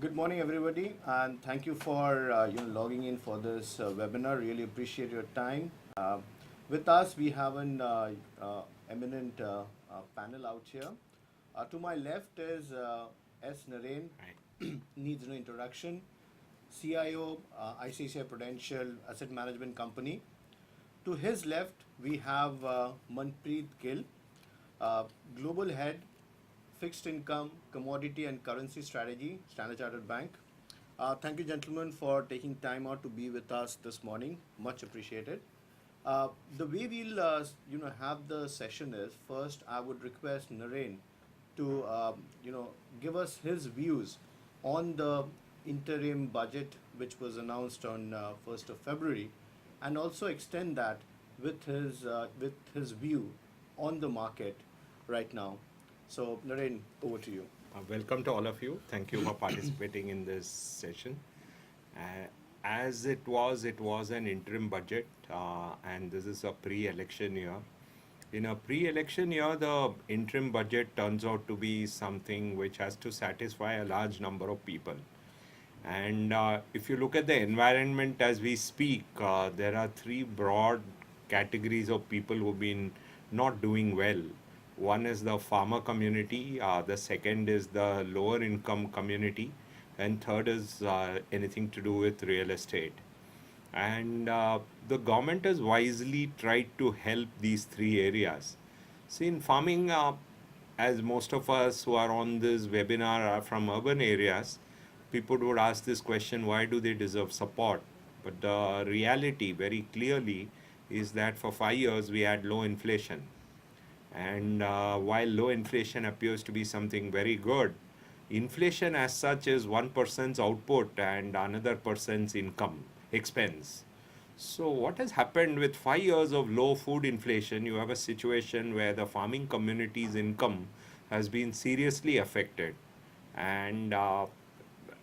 Good morning, everybody, and thank you for logging in for this webinar. Really appreciate your time. With us, we have an eminent panel out here. To my left is S. Naren, needs no introduction, CIO, ICICI Prudential Asset Management Company. To his left, we have Manpreet Gill, Global Head, Fixed Income, Commodity and Currency Strategy, Standard Chartered Bank. Thank you, gentlemen, for taking time out to be with us this morning. Much appreciated. The way we'll, have the session is first. I would request Naren to, give us his views on the interim budget which was announced on 1st of February, and also extend that with his view on the market right now. So, Naren, over to you. Welcome to all of you. Thank you for participating in this session. As it was an interim budget, and this is a pre-election year. In a pre-election year, the interim budget turns out to be something which has to satisfy a large number of people. And if you look at the environment as we speak, there are three broad categories of people who've been not doing well. One is the farmer community, the second is the lower income community, and third is anything to do with real estate. And the government has wisely tried to help these three areas. See, in farming, as most of us who are on this webinar are from urban areas, people would ask this question, why do they deserve support? But the reality very clearly is that for 5 years we had low inflation. And while low inflation appears to be something very good, inflation as such is one person's output and another person's income expense. So what has happened with 5 years of low food inflation, you have a situation where the farming community's income has been seriously affected. And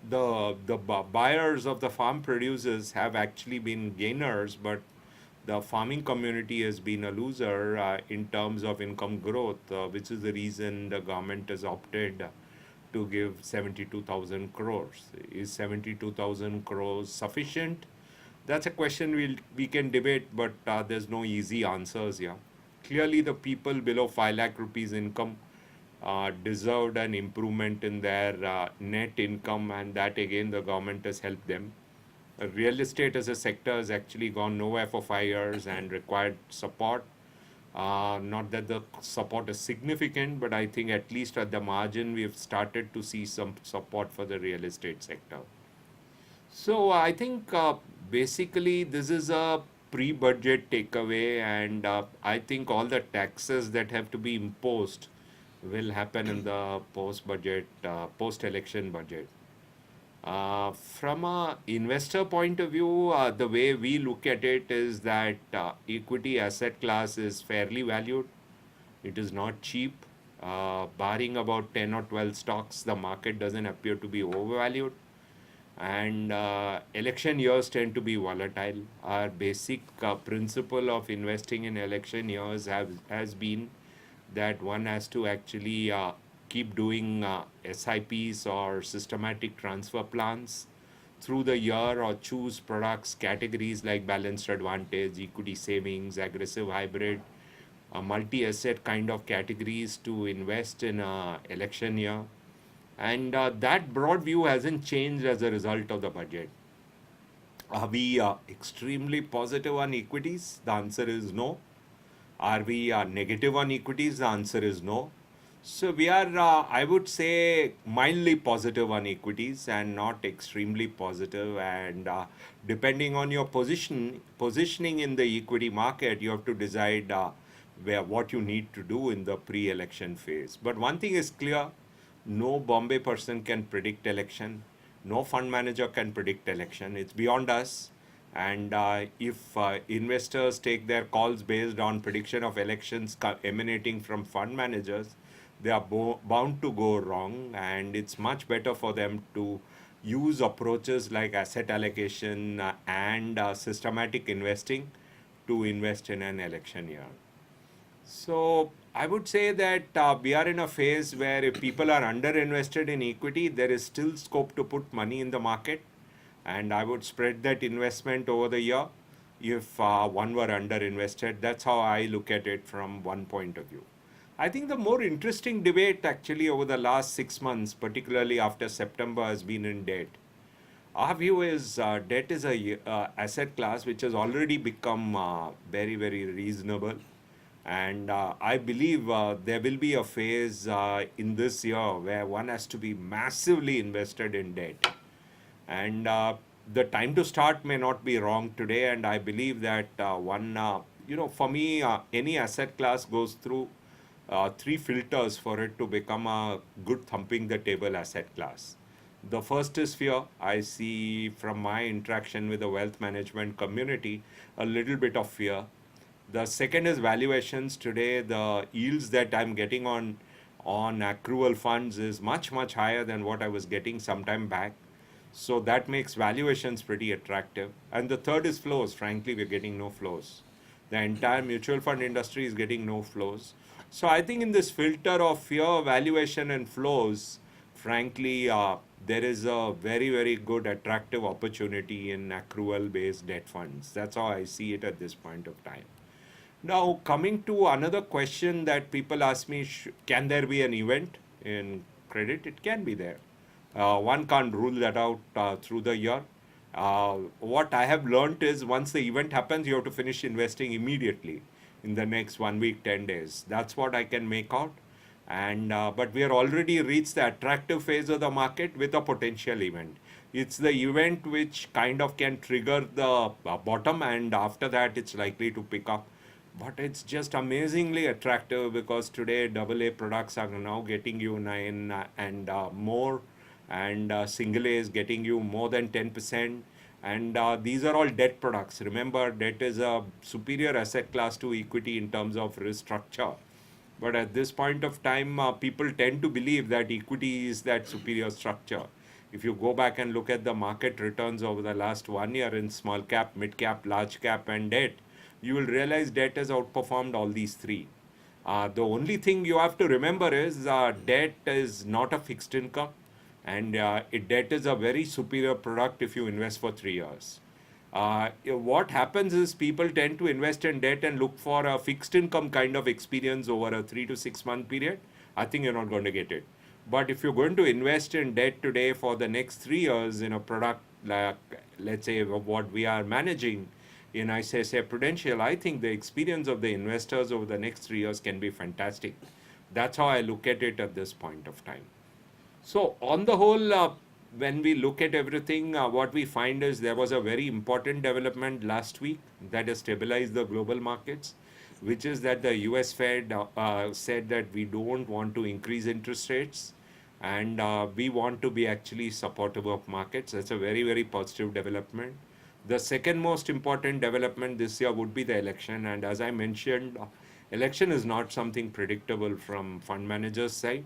the buyers of the farm producers have actually been gainers, but the farming community has been a loser in terms of income growth, which is the reason the government has opted to give 72,000 crores. Is 72,000 crores sufficient? That's a question we can debate, but there's no easy answers here. Clearly, the people below 5 lakh rupees income deserved an improvement in their net income, and that again the government has helped them. Real estate as a sector has actually gone nowhere for 5 years and required support. Not that the support is significant, but I think at least at the margin we've started to see some support for the real estate sector. So I think basically this is a pre-budget takeaway, and I think all the taxes that have to be imposed will happen in the post-budget, post-election budget. From a investor point of view, the way we look at it is that equity asset class is fairly valued. It is not cheap. Barring about 10 or 12 stocks, the market doesn't appear to be overvalued. And election years tend to be volatile. Our basic principle of investing in election years has been that one has to actually keep doing SIPs or systematic transfer plans through the year, or choose products categories like balanced advantage, equity savings, aggressive hybrid, multi-asset kind of categories to invest in a election year. And that broad view hasn't changed as a result of the budget. Are we extremely positive on equities? The answer is no. Are we negative on equities? The answer is no. So we are, I would say, mildly positive on equities and not extremely positive. And depending on your positioning in the equity market, you have to decide what you need to do in the pre-election phase. But one thing is clear: no Bombay person can predict election. No fund manager can predict election. It's beyond us. And if investors take their calls based on prediction of elections emanating from fund managers, they are bound to go wrong. And it's much better for them to use approaches like asset allocation and systematic investing to invest in an election year. So I would say that we are in a phase where if people are underinvested in equity, there is still scope to put money in the market, and I would spread that investment over the year if one were underinvested. That's how I look at it from one point of view. I think the more interesting debate actually over the last 6 months, particularly after September, has been in debt. Our view is debt is a asset class which has already become very, very reasonable. And I believe there will be a phase in this year where one has to be massively invested in debt. And the time to start may not be wrong today. And I believe that for me, any asset class goes through three filters for it to become a good thumping the table asset class. The first is fear. I see from my interaction with the wealth management community a little bit of fear. The second is valuations. Today, the yields that I'm getting on accrual funds is much higher than what I was getting some time back. So that makes valuations pretty attractive. And the third is flows. Frankly, we're getting no flows. The entire mutual fund industry is getting no flows. So I think in this filter of fear, valuation, and flows, frankly, there is a very good attractive opportunity in accrual based debt funds. That's how I see it at this point of time. Now, coming to another question that people ask me, can there be an event in credit? It can be there. One can't rule that out through the year. What I have learned is once the event happens, you have to finish investing immediately in the next 1 week, 10 days. That's what I can make out. And but we are already reached the attractive phase of the market with a potential event. It's the event which kind of can trigger the bottom, and after that, it's likely to pick up. But it's just amazingly attractive because today AA products are now getting you 9 and more, and single A is getting you more than 10%. And these are all debt products. Remember, debt is a superior asset class to equity in terms of risk structure. But at this point of time, people tend to believe that equity is that superior structure. If you go back and look at the market returns over the last 1 year in small cap, mid cap, large cap, and debt, you will realize debt has outperformed all these three. The only thing you have to remember is debt is not a fixed income, and debt is a very superior product if you invest for 3 years. What happens is people tend to invest in debt and look for a fixed income kind of experience over a 3 to 6 month period. I think you're not going to get it. But if you're going to invest in debt today for the next 3 years in a product like, let's say, what we are managing in ICICI Prudential, I think the experience of the investors over the next 3 years can be fantastic. That's how I look at it at this point of time. So, on the whole, when we look at everything, what we find is there was a very important development last week that has stabilized the global markets, which is that the US Fed said that we don't want to increase interest rates, and we want to be actually supportive of markets. That's a very positive development. The second most important development this year would be the election, and as I mentioned, election is not something predictable from fund managers' side,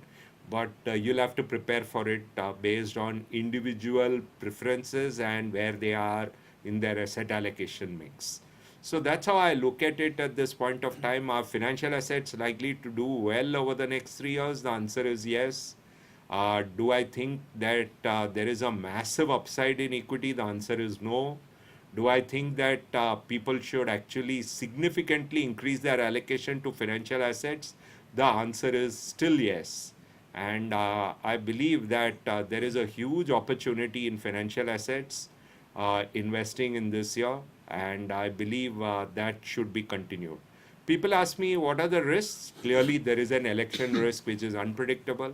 but you'll have to prepare for it based on individual preferences and where they are in their asset allocation mix. So that's how I look at it at this point of time. Are financial assets likely to do well over the next 3 years? The answer is yes. Do I think that there is a massive upside in equity? The answer is no. Do I think that people should actually significantly increase their allocation to financial assets? The answer is still yes. And I believe that there is a huge opportunity in financial assets investing in this year, and I believe that should be continued. People ask me, what are the risks? Clearly, there is an election risk which is unpredictable.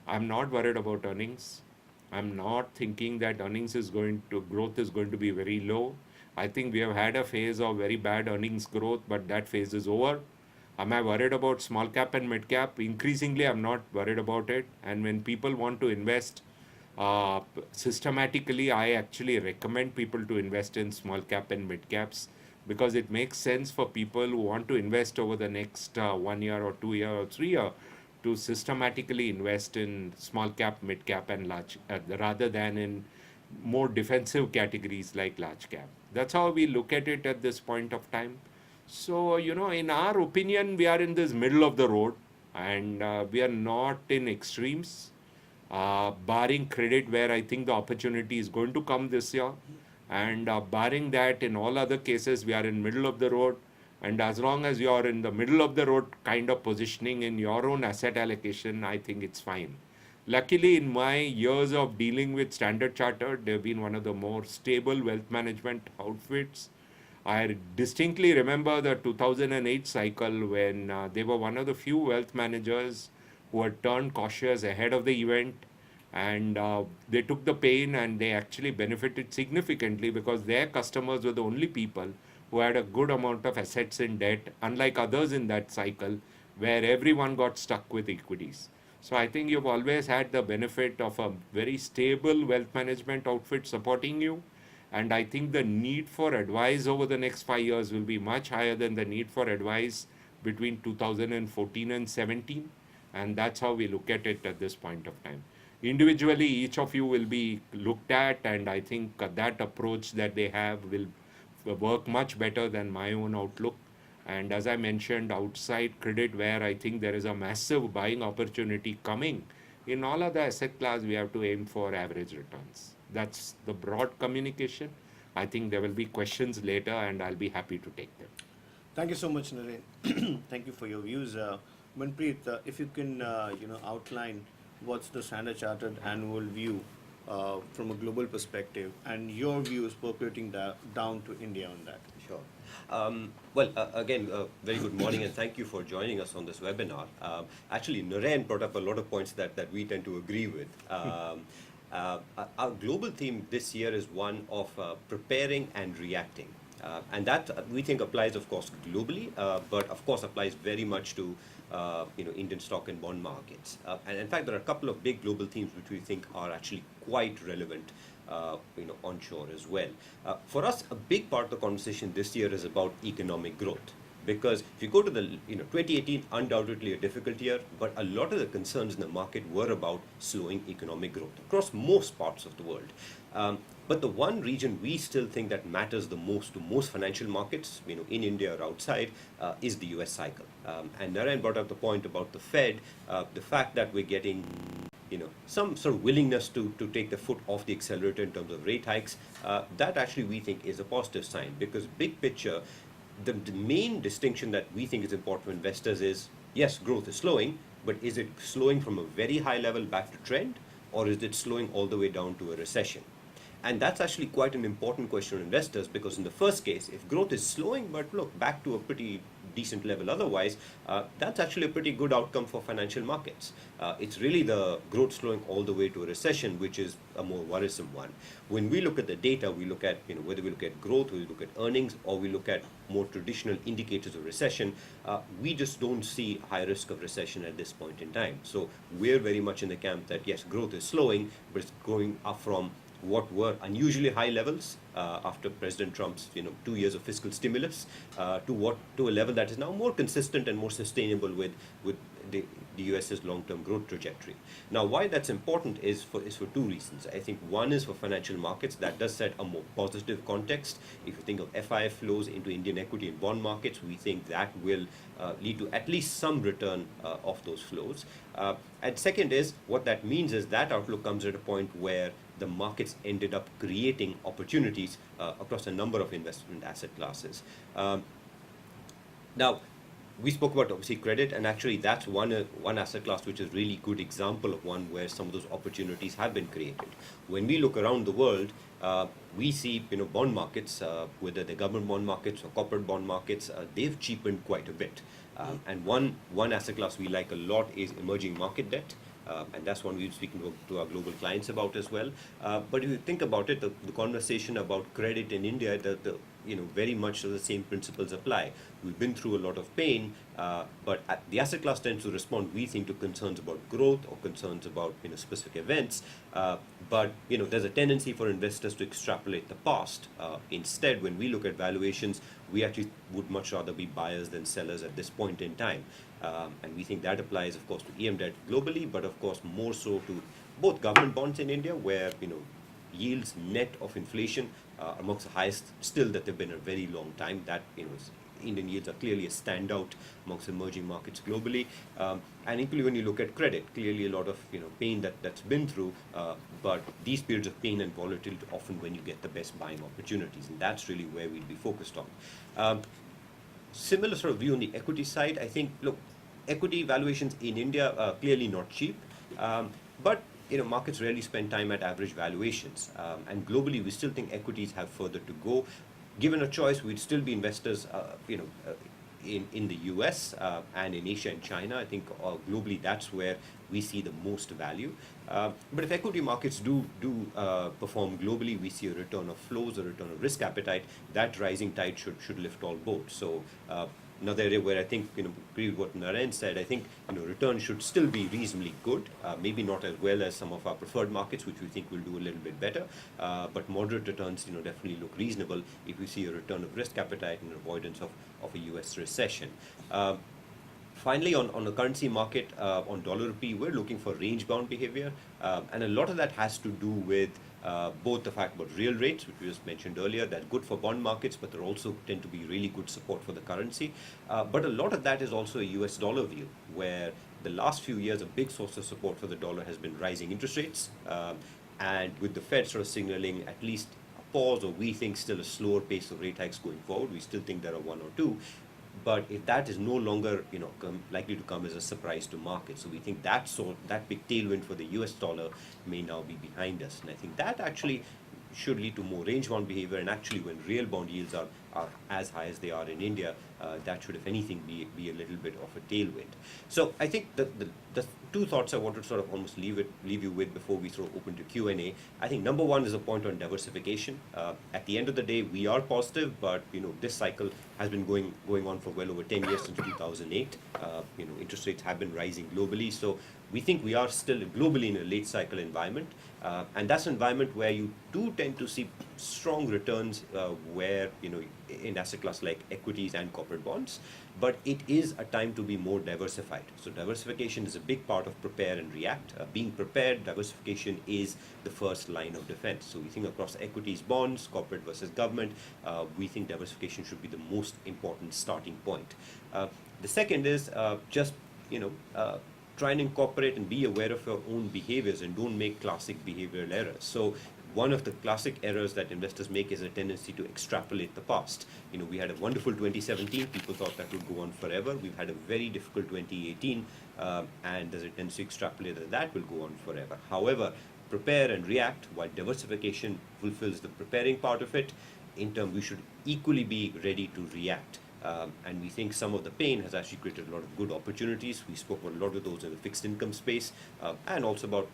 I'm not worried about earnings. I'm not thinking that growth is going to be very low. I think we have had a phase of very bad earnings growth, but that phase is over. Am I worried about small cap and mid cap? Increasingly, I'm not worried about it. And when people want to invest systematically, I actually recommend people to invest in small cap and mid caps because it makes sense for people who want to invest over the next 1 year or 2 year or 3 year to systematically invest in small cap, mid cap, and large, rather than in more defensive categories like large cap. That's how we look at it at this point of time. So, in our opinion, we are in this middle of the road, and we are not in extremes, barring credit, where I think the opportunity is going to come this year. And barring that, in all other cases, we are in middle of the road. And as long as you are in the middle of the road kind of positioning in your own asset allocation, I think it's fine. Luckily, in my years of dealing with Standard Chartered, they've been one of the more stable wealth management outfits. I distinctly remember the 2008 cycle when they were one of the few wealth managers who had turned cautious ahead of the event, and they took the pain and they actually benefited significantly because their customers were the only people who had a good amount of assets in debt, unlike others in that cycle where everyone got stuck with equities. So I think you've always had the benefit of a very stable wealth management outfit supporting you. And I think the need for advice over the next 5 years will be much higher than the need for advice between 2014 and 17. And that's how we look at it at this point of time. Individually, each of you will be looked at, and I think that approach that they have will work much better than my own outlook. And as I mentioned, outside credit, where I think there is a massive buying opportunity coming, in all other asset class, we have to aim for average returns. That's the broad communication. I think there will be questions later, and I'll be happy to take them. Thank you so much, Naren. Thank you for your views. Manpreet, if you can, outline what's the Standard Chartered annual view from a global perspective, and your views percolating down to India on that. Sure. Again, very good morning and thank you for joining us on this webinar. Actually, Naren brought up a lot of points that we tend to agree with. Our global theme this year is one of preparing and reacting. And that we think applies, of course, globally, but of course applies very much to Indian stock and bond markets. And in fact, there are a couple of big global themes which we think are actually quite relevant onshore as well. For us, a big part of the conversation this year is about economic growth. Because if you go to the 2018, undoubtedly a difficult year, but a lot of the concerns in the market were about slowing economic growth across most parts of the world. But the one region we still think that matters the most to most financial markets, in India or outside, is the US cycle. And Naren brought up the point about the Fed, the fact that we're getting some sort of willingness to take the foot off the accelerator in terms of rate hikes. That actually we think is a positive sign, because big picture, the main distinction that we think is important for investors is, yes, growth is slowing, but is it slowing from a very high level back to trend, or is it slowing all the way down to a recession? And that's actually quite an important question for investors, because in the first case, if growth is slowing, but look, back to a pretty decent level otherwise, that's actually a pretty good outcome for financial markets. It's really the growth slowing all the way to a recession, which is a more worrisome one. When we look at the data, we look at, whether we look at growth, we look at earnings, or we look at more traditional indicators of recession, we just don't see high risk of recession at this point in time. So we're very much in the camp that, yes, growth is slowing, but it's going up from what were unusually high levels after President Trump's 2 years of fiscal stimulus to a level that is now more consistent and more sustainable with the US's long-term growth trajectory. Now, why that's important is for two reasons. I think one is for financial markets. That does set a more positive context. If you think of FII flows into Indian equity and bond markets, we think that will lead to at least some return of those flows. And second is, what that means is that outlook comes at a point where the markets ended up creating opportunities across a number of investment asset classes. Now, we spoke about obviously credit, and actually that's one asset class which is a really good example of one where some of those opportunities have been created. When we look around the world, we see bond markets, whether they're government bond markets or corporate bond markets, they've cheapened quite a bit. And one asset class we like a lot is emerging market debt. And that's one we're speaking to our global clients about as well. But if you think about it, the conversation about credit in India, very much the same principles apply. We've been through a lot of pain, but the asset class tends to respond, we think, to concerns about growth or concerns about specific events. But there's a tendency for investors to extrapolate the past. Instead, when we look at valuations, we actually would much rather be buyers than sellers at this point in time. And we think that applies, of course, to EM debt globally, but of course more so to both government bonds in India, where yields net of inflation are amongst the highest still that they've been in a very long time. That is Indian yields are clearly a standout amongst emerging markets globally. And equally, when you look at credit, clearly a lot of pain that's been through. But these periods of pain and volatility often when you get the best buying opportunities, and that's really where we'll be focused on. Similar sort of view on the equity side. I think, look, equity valuations in India are clearly not cheap, but markets rarely spend time at average valuations, and globally we still think equities have further to go. Given a choice, we'd still be investors, in the US and in Asia and China. I think globally that's where we see the most value. But if equity markets do perform globally, we see a return of flows, a return of risk appetite. That rising tide should lift all boats. So another area where I think, agree with what Naren said, I think, returns should still be reasonably good, maybe not as well as some of our preferred markets, which we think will do a little bit better, but moderate returns, definitely look reasonable if we see a return of risk appetite and avoidance of a US recession. Finally, on the currency market, on dollar rupee, we're looking for range-bound behavior, and a lot of that has to do with both the fact about real rates, which we just mentioned earlier, they're good for bond markets, but they also tend to be really good support for the currency. But a lot of that is also a US dollar view, where the last few years a big source of support for the dollar has been rising interest rates, and with the Fed sort of signaling at least a pause, or we think still a slower pace of rate hikes going forward. We still think there are one or two. But if that is no longer, likely to come as a surprise to markets, so we think that big tailwind for the US dollar may now be behind us. And I think that actually should lead to more range-bound behavior, and actually when real bond yields are as high as they are in India, that should, if anything, be a little bit of a tailwind. So I think the two thoughts I want to sort of almost leave you with before we sort of open to Q&A. I think number one is a point on diversification. At the end of the day, we are positive, but this cycle has been going on for well over 10 years, since 2008. Interest rates have been rising globally, so we think we are still globally in a late cycle environment, and that's an environment where you do tend to see strong returns where in asset class like equities and corporate bonds, but it is a time to be more diversified. So diversification is a big part of prepare and react. Being prepared, diversification is the first line of defense. So we think across equities, bonds, corporate versus government, we think diversification should be the most important starting point. The second is just try and incorporate and be aware of your own behaviors and don't make classic behavioral errors. So one of the classic errors that investors make is a tendency to extrapolate the past. We had a wonderful 2017. People thought that would go on forever. We've had a very difficult 2018, and there's a tendency to extrapolate that will go on forever. However, prepare and react, while diversification fulfills the preparing part of it, in turn we should equally be ready to react. And we think some of the pain has actually created a lot of good opportunities. We spoke about a lot of those in the fixed income space, and also about,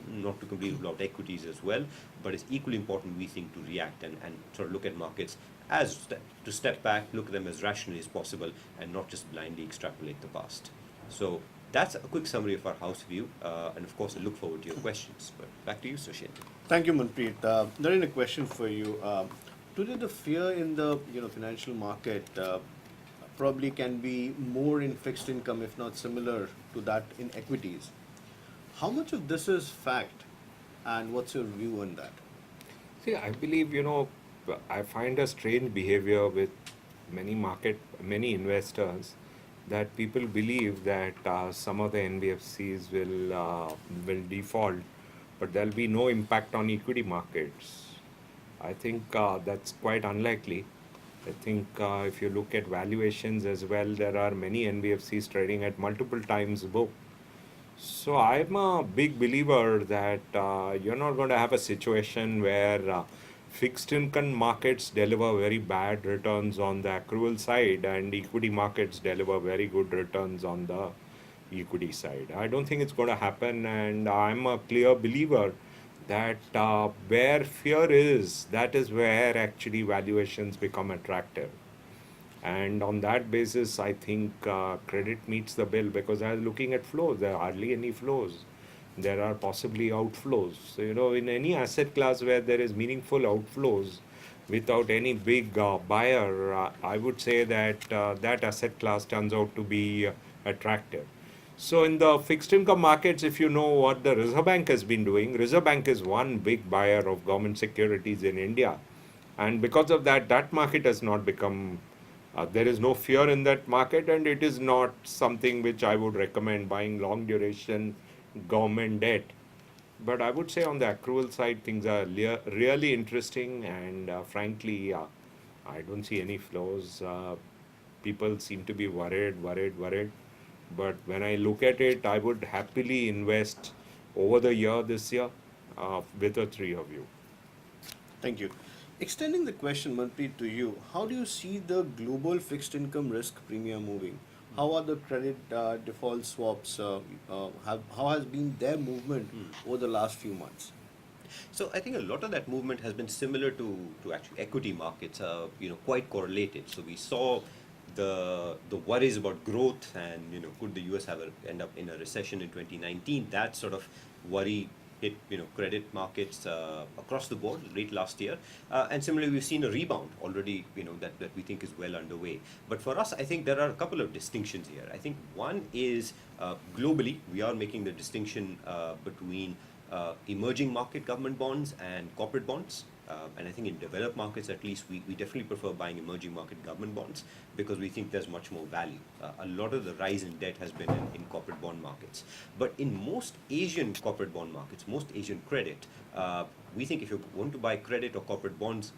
not to completely about equities as well, but it's equally important, we think, to react and sort of look at markets to step back, look at them as rationally as possible, and not just blindly extrapolate the past. So that's a quick summary of our house view, and of course I look forward to your questions. But back to you, Sushen. Thank you, Manpreet. Naren, a question for you. Today, the fear in the financial market probably can be more in fixed income, if not similar to that in equities. How much of this is fact, and what's your view on that? See, I believe, I find a strange behavior with many investors, that people believe that some of the NBFCs will default, but there'll be no impact on equity markets. I think that's quite unlikely. I think if you look at valuations as well, there are many NBFCs trading at multiple times book. So I'm a big believer that you're not going to have a situation where fixed income markets deliver very bad returns on the accrual side and equity markets deliver very good returns on the equity side. I don't think it's going to happen, and I'm a clear believer that where fear is, that is where actually valuations become attractive. And on that basis, I think credit meets the bill, because I was looking at flows. There are hardly any flows. There are possibly outflows. So, in any asset class where there is meaningful outflows without any big buyer, I would say that that asset class turns out to be attractive. So in the fixed income markets, if you know what the Reserve Bank has been doing, Reserve Bank is one big buyer of government securities in India. And because of that, that market has not become There is no fear in that market, and it is not something which I would recommend buying long duration government debt. But I would say on the accrual side, things are really interesting, and frankly, I don't see any flows. People seem to be worried. But when I look at it, I would happily invest over the year this year with a 3-year view. Thank you. Extending the question, Manpreet, to you, how do you see the global fixed income risk premium moving? How are the credit default swaps? How has been their movement over the last few months? So I think a lot of that movement has been similar to actually equity markets, quite correlated. So we saw the worries about growth and could the US end up in a recession in 2019? That sort of worry hit credit markets across the board late last year, and similarly we've seen a rebound already that we think is well underway. But for us, I think there are a couple of distinctions here. I think one is globally we are making the distinction between emerging market government bonds and corporate bonds. And I think in developed markets, at least, we definitely prefer buying emerging market government bonds because we think there's much more value. A lot of the rise in debt has been in corporate bond markets. But in most Asian corporate bond markets, most Asian credit, we think if you want to buy credit or corporate bonds,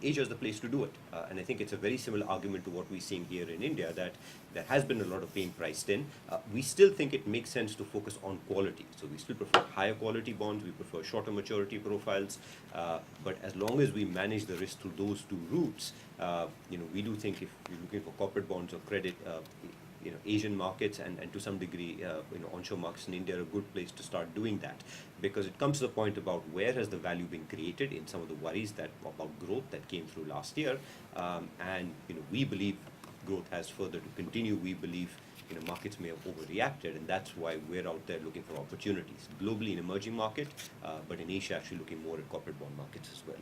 Asia is the place to do it. And I think it's a very similar argument to what we're seeing here in India, that there has been a lot of pain priced in. We still think it makes sense to focus on quality. So we still prefer higher quality bonds, we prefer shorter maturity profiles. But as long as we manage the risk through those two routes, we do think if you're looking for corporate bonds or credit, Asian markets and to some degree, onshore markets in India are a good place to start doing that, because it comes to the point about where has the value been created in some of the worries about growth that came through last year, and we believe growth has further to continue. We believe markets may have overreacted, and that's why we're out there looking for opportunities globally in emerging market, but in Asia actually looking more at corporate bond markets as well.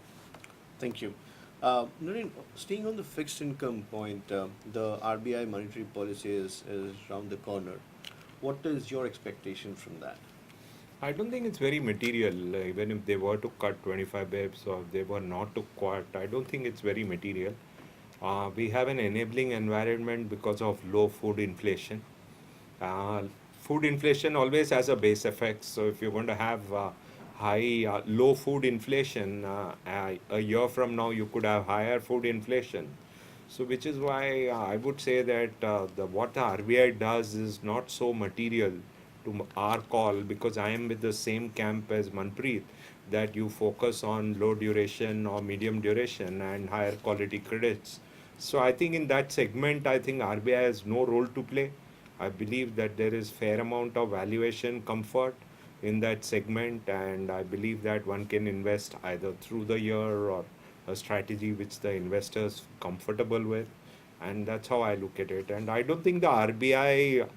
Thank you. Naren, staying on the fixed income point, the RBI monetary policy is around the corner. What is your expectation from that? I don't think it's very material. Even if they were to cut 25 bips or they were not to cut, I don't think it's very material. We have an enabling environment because of low food inflation. Food inflation always has a base effect. So if you're going to have low food inflation, a year from now you could have higher food inflation. So which is why I would say that what the RBI does is not so material to our call, because I am with the same camp as Manpreet, that you focus on low duration or medium duration and higher quality credits. So I think in that segment, I think RBI has no role to play. I believe that there is fair amount of valuation comfort in that segment, and I believe that one can invest either through the year or a strategy which the investors comfortable with, and that's how I look at it. And I don't think the RBI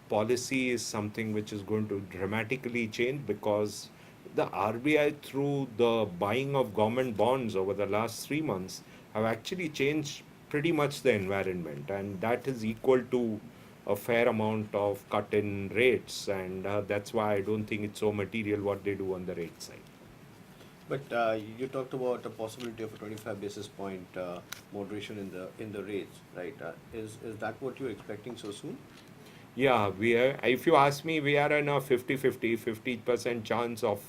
policy is something which is going to dramatically change, because the RBI, through the buying of government bonds over the last 3 months, have actually changed pretty much the environment, and that is equal to a fair amount of cut in rates, and that's why I don't think it's so material what they do on the rate side. But you talked about a possibility of a 25 basis point moderation in the rates, right? Is that what you're expecting so soon? Yeah, we are, if you ask me, we are in a 50-50, 50% chance of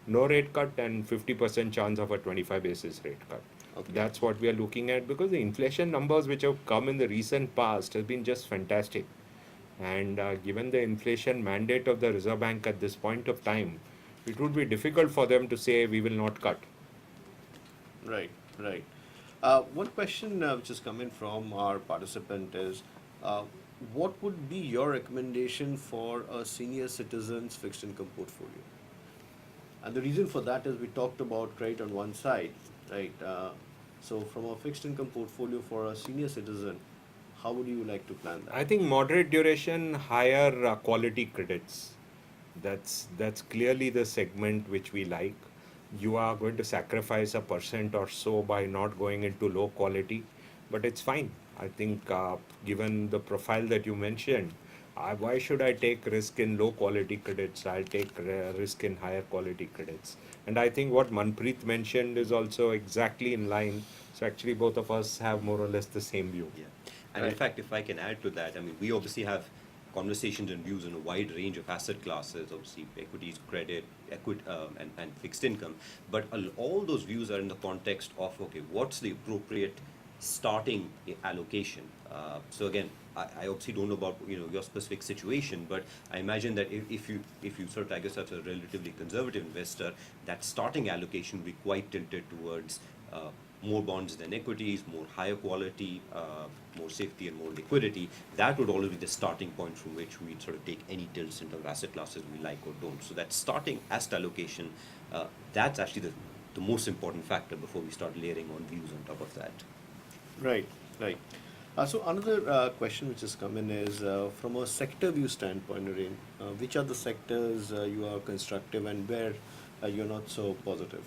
no rate cut and 50% chance of a 25 basis rate cut. Okay. That's what we are looking at, because the inflation numbers which have come in the recent past have been just fantastic. And given the inflation mandate of the Reserve Bank at this point of time, it would be difficult for them to say we will not cut. Right, right. One question which is coming from our participant is, what would be your recommendation for a senior citizen's fixed income portfolio? And the reason for that is we talked about credit on one side, right? So from a fixed income portfolio for a senior citizen, how would you like to plan that? I think moderate duration, higher quality credits. That's clearly the segment which we like. You are going to sacrifice 1% or so by not going into low quality, but it's fine. I think given the profile that you mentioned, why should I take risk in low quality credits? I'll take risk in higher quality credits. And I think what Manpreet mentioned is also exactly in line So actually, both of us have more or less the same view. Yeah. And in Right. fact, if I can add to that, I mean, we obviously have conversations and views on a wide range of asset classes, obviously equities, credit, and fixed income. But all those views are in the context of, okay, what's the appropriate starting allocation? So again, I obviously don't know about your specific situation, but I imagine that if you sort of tag yourself as a relatively conservative investor, that starting allocation will be quite tilted towards more bonds than equities, more higher quality, more safety and more liquidity. That would always be the starting point from which we'd sort of take any tilts into asset classes we like or don't. So that starting asset allocation, that's actually the most important factor before we start layering on views on top of that. Right, right. So another question which has come in is from a sector view standpoint, Naren, which are the sectors you are constructive and where you're not so positive?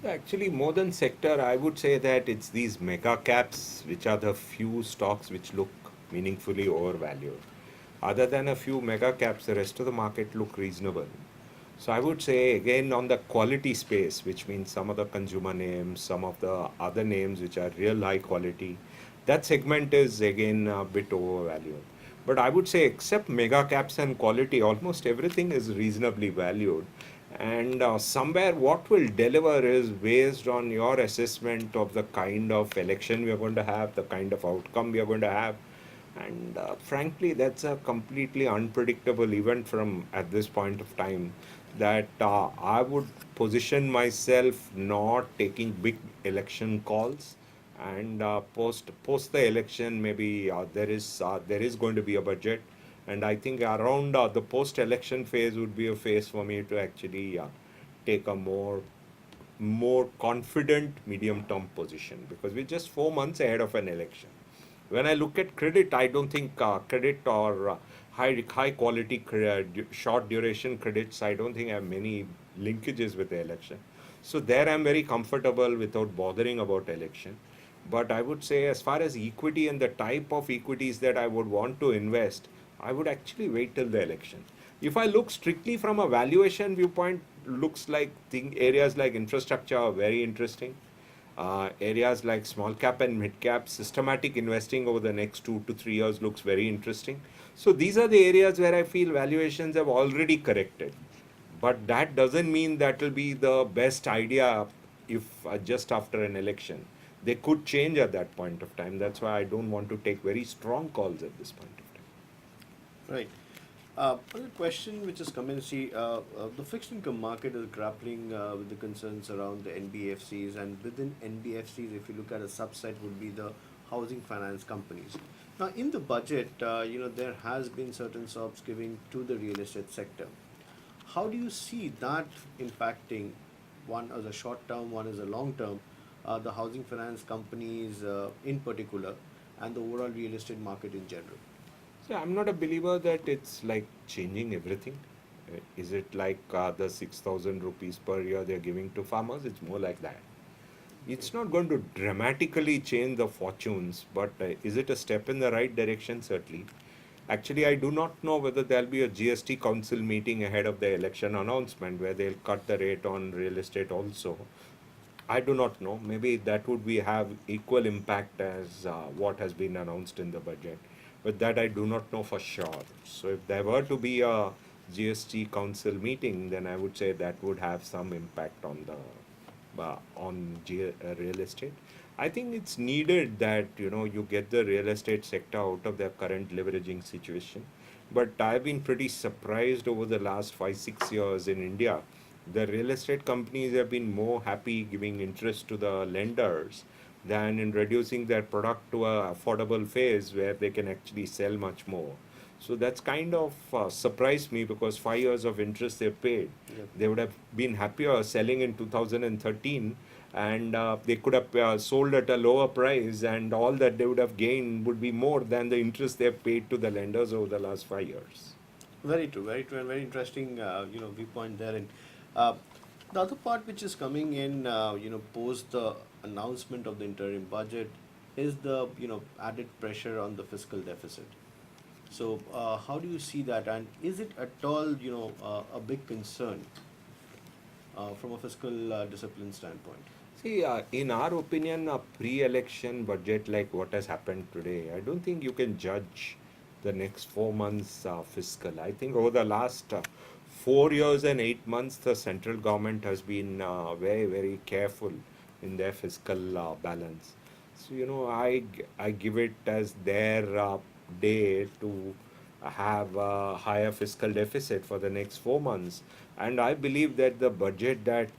So actually, more than sector, I would say that it's these mega caps, which are the few stocks which look meaningfully overvalued. Other than a few mega caps, the rest of the market look reasonable. So I would say again on the quality space, which means some of the consumer names, some of the other names which are real high quality, that segment is again a bit overvalued. But I would say except mega caps and quality, almost everything is reasonably valued. And somewhere what will deliver is based on your assessment of the kind of election we are going to have, the kind of outcome we are going to have. And frankly, that's a completely unpredictable event from at this point of time that I would position myself not taking big election calls and post the election maybe there is going to be a budget, and I think around the post election phase would be a phase for me to actually take a more confident medium term position because we're just 4 months ahead of an election. When I look at credit, I don't think credit or high quality short duration credits, I don't think have many linkages with the election. So there I'm very comfortable without bothering about election. But I would say as far as equity and the type of equities that I would want to invest, I would actually wait till the election. If I look strictly from a valuation viewpoint, looks like areas like infrastructure are very interesting. Areas like small cap and mid cap, systematic investing over the next 2 to 3 years looks very interesting. So these are the areas where I feel valuations have already corrected. But that doesn't mean that will be the best idea if just after an election. They could change at that point of time. That's why I don't want to take very strong calls at this point of time. Right. Another question which has come in, see, the fixed income market is grappling with the concerns around the NBFCs, and within NBFCs, if you look at a subset, would be the housing finance companies. Now, in the budget, there has been certain sobs giving to the real estate sector. How do you see that impacting, one as a short term, one as a long term, the housing finance companies in particular, and the overall real estate market in general? So I'm not a believer that it's like changing everything. Is it like the 6,000 rupees per year they're giving to farmers? It's more like that. It's not going to dramatically change the fortunes, but is it a step in the right direction? Certainly. Actually, I do not know whether there'll be a GST council meeting ahead of the election announcement where they'll cut the rate on real estate also. I do not know. Maybe that would be have equal impact as what has been announced in the budget, but that I do not know for sure. So if there were to be a GST council meeting, then I would say that would have some impact on the real estate. I think it's needed that you get the real estate sector out of their current leveraging situation. But I've been pretty surprised over the last 5 6 years in India. The real estate companies have been more happy giving interest to the lenders than in reducing their product to a affordable phase where they can actually sell much more. So that's kind of surprised me because 5 years of interest they paid. Yep. They would have been happier selling in 2013, and they could have sold at a lower price, and all that they would have gained would be more than the interest they have paid to the lenders over the last 5 years. Very true, and very interesting, viewpoint there. And uh, the other part which is coming in, post the announcement of the interim budget, is the added pressure on the fiscal deficit. So, how do you see that, and is it at all a big concern from a fiscal discipline standpoint? See, in our opinion, a pre-election budget like what has happened today, I don't think you can judge the next 4 months fiscal. I think over the last 4 years and 8 months, the central government has been very, very careful in their fiscal balance. So, I give it as their day to have a higher fiscal deficit for the next 4 months. And I believe that the budget that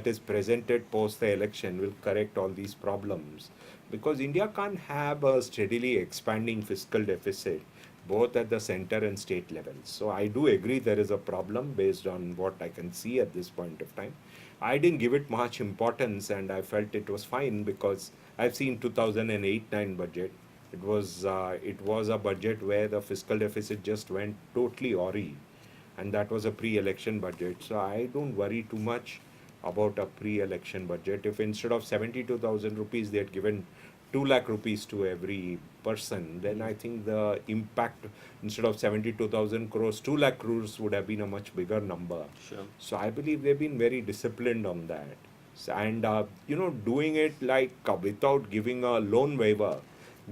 is presented post the election will correct all these problems, because India can't have a steadily expanding fiscal deficit both at the center and state levels. So I do agree there is a problem based on what I can see at this point of time. I didn't give it much importance and I felt it was fine because I've seen 2008-9 budget. It was a budget where the fiscal deficit just went totally awry, and that was a pre-election budget. So I don't worry too much about a pre-election budget. If instead of 72,000 rupees they had given 2 lakh rupees to every person, then I think the impact, instead of 72,000 crores, 2 lakh crores would have been a much bigger number. Sure. So I believe they've been very disciplined on that. And, doing it like without giving a loan waiver,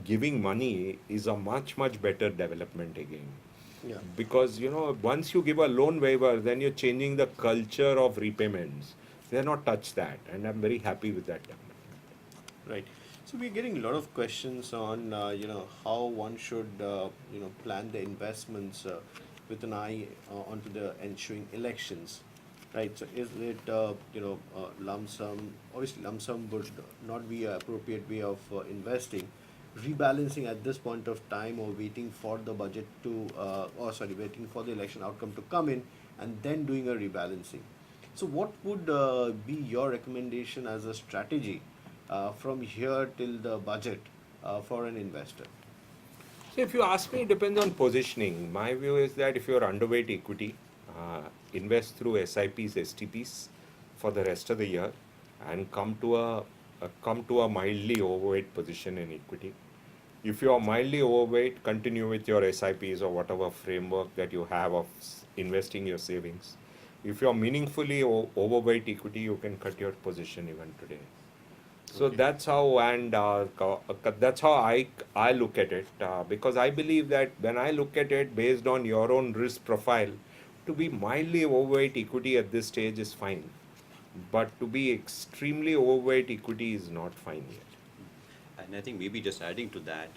giving money is a much, much better development again. Yeah. Because, once you give a loan waiver, then you're changing the culture of repayments. They're not touched that, and I'm very happy with that development. Right. So we're getting a lot of questions on, how one should, plan the investments with an eye onto the ensuing elections, right? So is it, lump sum? Obviously, lump sum would not be an appropriate way of investing. Rebalancing at this point of time, or waiting for the budget to, waiting for the election outcome to come in, and then doing a rebalancing. So, what would be your recommendation as a strategy from here till the budget for an investor? So if you ask me, it depends on positioning. My view is that if you're underweight equity, invest through SIPs, STPs for the rest of the year, and come to a mildly overweight position in equity. If you are mildly overweight, continue with your SIPs or whatever framework that you have of investing your savings. If you are meaningfully overweight equity, you can cut your position even today. So Okay. that's how, and that's how I look at it, because I believe that when I look at it based on your own risk profile, to be mildly overweight equity at this stage is fine, but to be extremely overweight equity is not fine yet. And I think maybe just adding to that,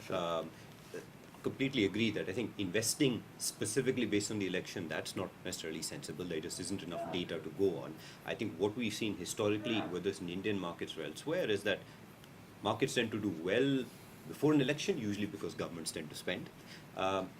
completely agree that I think investing specifically based on the election, that's not necessarily sensible. There just isn't enough data to go on. I think what we've seen historically, whether it's in Indian markets or elsewhere, is that markets tend to do well before an election, usually because governments tend to spend.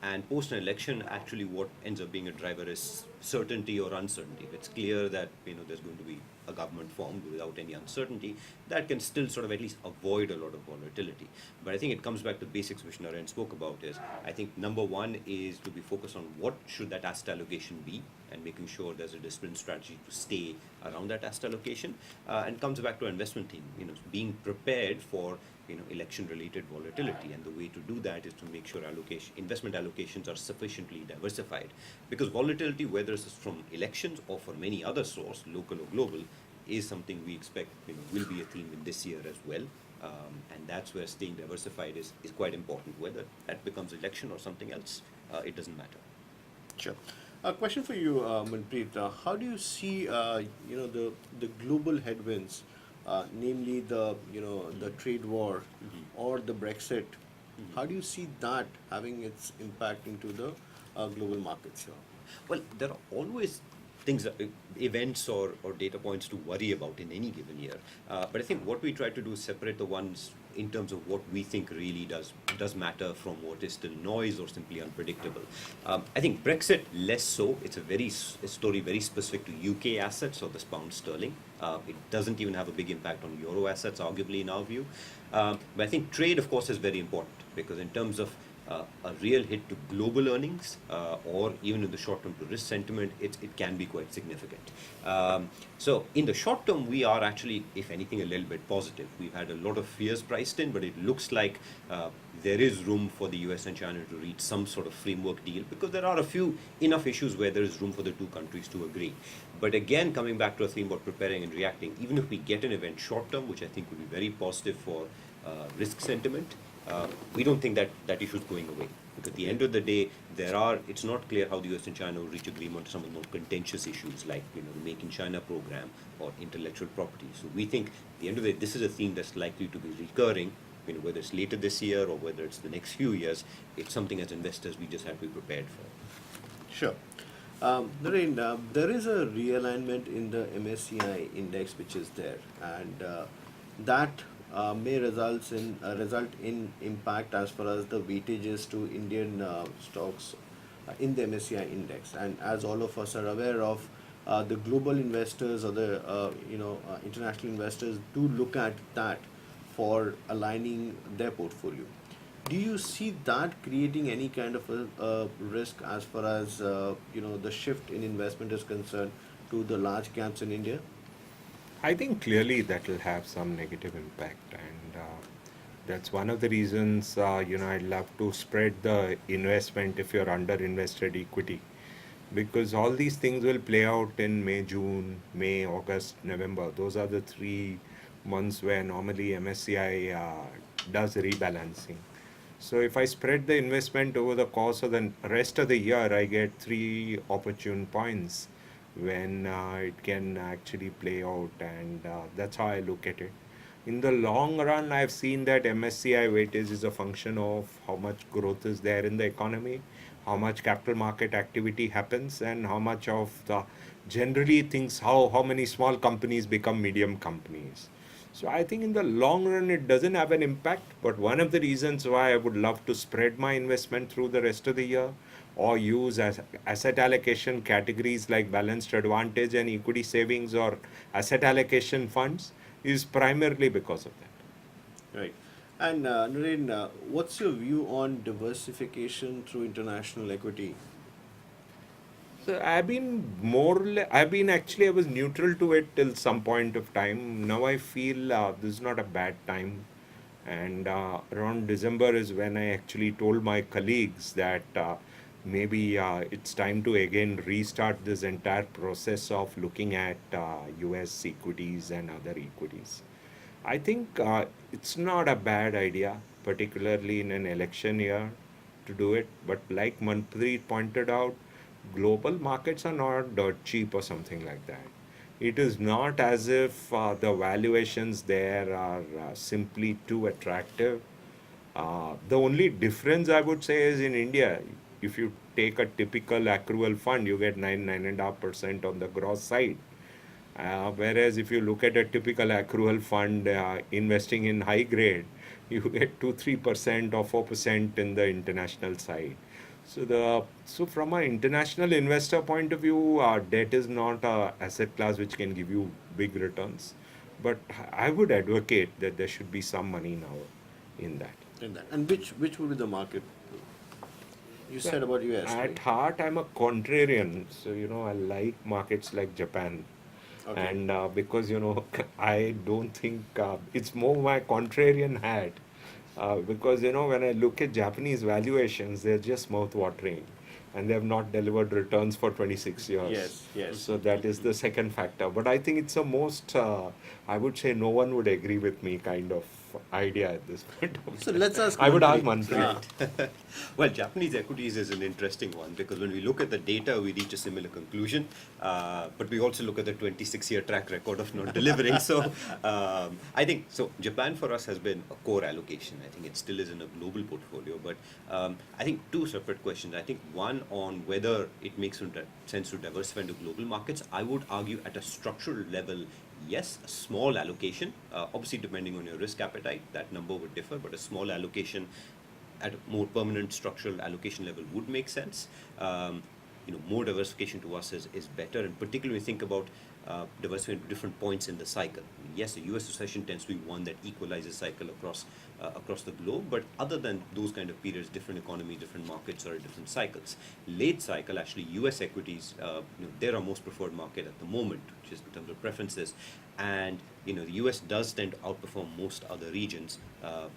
And post an election, actually, what ends up being a driver is certainty or uncertainty. If it's clear that there's going to be a government formed without any uncertainty, that can still sort of at least avoid a lot of volatility. But I think it comes back to basics which Naren spoke about. Is I think number one is to be focused on what should that asset allocation be, and making sure there's a disciplined strategy to stay around that asset allocation. And comes back to our investment team, being prepared for election-related volatility, and the way to do that is to make sure investment allocations are sufficiently diversified, because volatility, whether it's from elections or for many other source, local or global, is something we expect will be a theme in this year as well, and that's where staying diversified is quite important. Whether that becomes election or something else, it doesn't matter. Sure. A question for you, Manpreet. How do you see, the global headwinds, namely the trade war or the Brexit? How do you see that having its impact into the global markets here? Well, there are always events or data points to worry about in any given year. But I think what we try to do is separate the ones in terms of what we think really does matter from what is still noise or simply unpredictable. I think Brexit less so. It's a story very specific to UK assets or the pound sterling. It doesn't even have a big impact on euro assets, arguably, in our view. But I think trade, of course, is very important, because in terms of a real hit to global earnings or even in the short term to risk sentiment, it can be quite significant. So in the short term, we are actually, if anything, a little bit positive. We've had a lot of fears priced in, but it looks like there is room for the US and China to reach some sort of framework deal, because there are a few enough issues where there is room for the two countries to agree. But again, coming back to a theme about preparing and reacting, even if we get an event short term, which I think would be very positive for risk sentiment, we don't think that that issue is going away. Because at the end of the day, it's not clear how the US and China will reach agreement on some of the more contentious issues like the Make in China program or intellectual property. So we think at the end of the day, this is a theme that's likely to be recurring, whether it's later this year or whether it's the next few years. It's something as investors we just have to be prepared for. Sure. Naren, there is a realignment in the MSCI index which is there, and that may result in impact as far as the weightages to Indian stocks in the MSCI index. And as all of us are aware of, the global investors or the international investors do look at that for aligning their portfolio. Do you see that creating any kind of a risk as far as the shift in investment is concerned to the large caps in India? I think clearly that will have some negative impact, and that's one of the reasons I'd love to spread the investment if you're under invested equity, because all these things will play out in May, August, November. Those are the 3 months where normally MSCI does rebalancing. So if I spread the investment over the course of the rest of the year, I get 3 opportune points when it can actually play out, and that's how I look at it. In the long run, I've seen that MSCI weightage is a function of how much growth is there in the economy, how much capital market activity happens, and how much of the generally things, how many small companies become medium companies. So I think in the long run, it doesn't have an impact. But one of the reasons why I would love to spread my investment through the rest of the year, or use as asset allocation categories like balanced advantage and equity savings or asset allocation funds, is primarily because of that. Right. And Naren, what's your view on diversification through international equity? So I was neutral to it till some point of time. Now I feel this is not a bad time. And around December is when I actually told my colleagues that maybe it's time to again restart this entire process of looking at US equities and other equities. I think it's not a bad idea, particularly in an election year, to do it. But like Manpreet pointed out, global markets are not dirt cheap or something like that. It is not as if the valuations there are simply too attractive. The only difference I would say is in India, if you take a typical accrual fund, you get 9.5% on the gross side. Whereas if you look at a typical accrual fund investing in high grade, you get 2-3% or 4% in the international side. So from an international investor point of view, debt is not a asset class which can give you big returns. But I would advocate that there should be some money now in that. In that. And which would be the market? You said about US, At right? heart, I'm a contrarian. So, I like markets like Japan. Okay. And because, I don't think it's more my contrarian hat. Because, when I look at Japanese valuations, they're just mouth-watering. And they have not delivered returns for 26 years. Yes, yes. So that is the second factor. But I think it's a most, I would say no one would agree with me kind of idea at this point. So let's ask I would ask Manpreet. Manpreet. Well, Japanese equities is an interesting one because when we look at the data, we reach a similar conclusion. But we also look at the 26-year track record of not delivering. So I think Japan for us has been a core allocation. I think it still is in a global portfolio. But I think 2 separate questions. I think one on whether it makes sense to diversify into global markets. I would argue at a structural level, yes, a small allocation. Obviously, depending on your risk appetite, that number would differ, but a small allocation at a more permanent structural allocation level would make sense. More diversification to us is better, and particularly when you think about diversify into different points in the cycle. Yes, the US recession tends to be one that equalizes cycle across the globe, but other than those kind of periods, different economies, different markets are at different cycles. Late cycle, actually, US equities, they're our most preferred market at the moment, which is in terms of preferences. And the US does tend to outperform most other regions,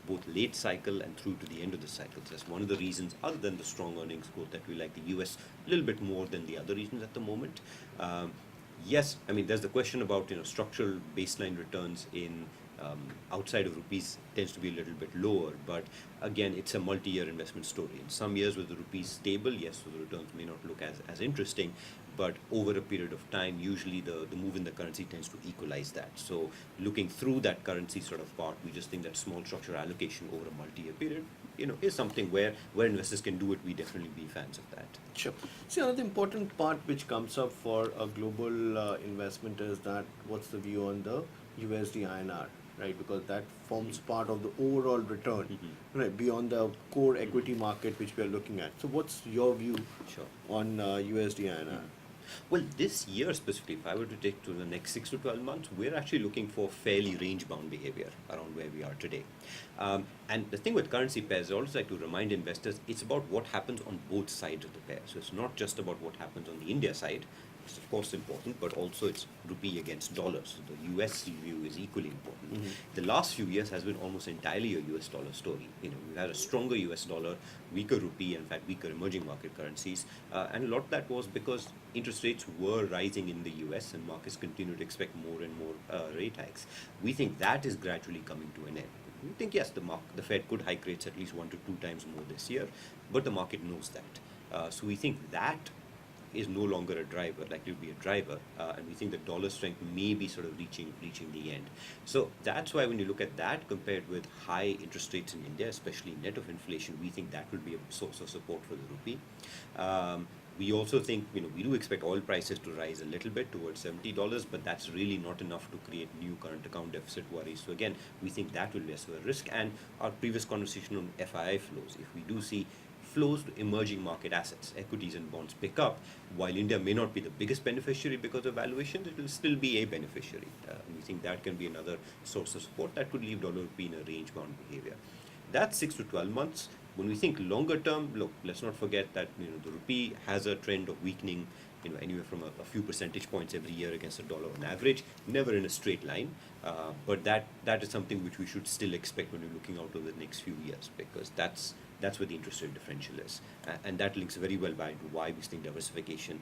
both late cycle and through to the end of the cycle. So that's one of the reasons, other than the strong earnings growth, that we like the US a little bit more than the other regions at the moment. Yes, I mean, there's the question about structural baseline returns in outside of rupees tends to be a little bit lower, but again, it's a multi-year investment story. In some years with the rupees stable, yes, so the returns may not look as interesting, but over a period of time, usually the move in the currency tends to equalize that. So looking through that currency sort of part, we just think that small structure allocation over a multi-year period, is something where investors can do it. We definitely be fans of that. Sure. See, another important part which comes up for a global investment is that what's the view on the USD INR, right? Because that forms part of the overall return, right, beyond the core equity market which we are looking at. So, what's your view Sure. on USD INR? Well, this year specifically, if I were to take to the next 6 to 12 months, we're actually looking for fairly range-bound behavior around where we are today. And the thing with currency pairs, I always like to remind investors, it's about what happens on both sides of the pair. So it's not just about what happens on the India side, which is of course important, but also it's rupee against dollars. So the US view is equally important. The last few years has been almost entirely a US dollar story. We've had a stronger US dollar, weaker rupee, in fact weaker emerging market currencies, and a lot of that was because interest rates were rising in the US and markets continue to expect more and more rate hikes. We think that is gradually coming to an end. We think yes, the Fed could hike rates at least 1 to 2 times more this year, but the market knows that. So we think that is no longer a driver, likely to be a driver, and we think the dollar strength may be sort of reaching the end. So that's why when you look at that compared with high interest rates in India, especially net of inflation, we think that will be a source of support for the rupee. We also think, we do expect oil prices to rise a little bit towards $70, but that's really not enough to create new current account deficit worries. So again, we think that will be a risk. And our previous conversation on FII flows, if we do see flows to emerging market assets, equities and bonds pick up, while India may not be the biggest beneficiary because of valuations, it will still be a beneficiary. We think that can be another source of support that could leave dollar rupee in a range-bound behavior. That's 6 to 12 months. When we think longer term, look, let's not forget that the rupee has a trend of weakening, anywhere from a few percentage points every year against the dollar on average, never in a straight line. But that is something which we should still expect when we're looking out over the next few years, because that's where the interest rate differential is. And that links very well back to why we think diversification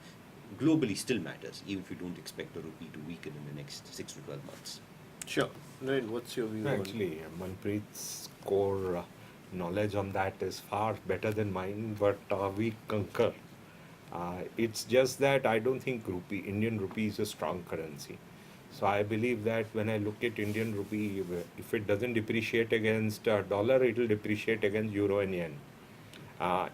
globally still matters, even if you don't expect the rupee to weaken in the next 6 to 12 months. Sure. Naren, what's your view Actually, Manpreet's core knowledge on that is far better than mine, but we concur. It's just that I don't think Indian rupee is a strong currency. So I believe that when I look at Indian rupee, if it doesn't depreciate against dollar, it will depreciate against euro and yen.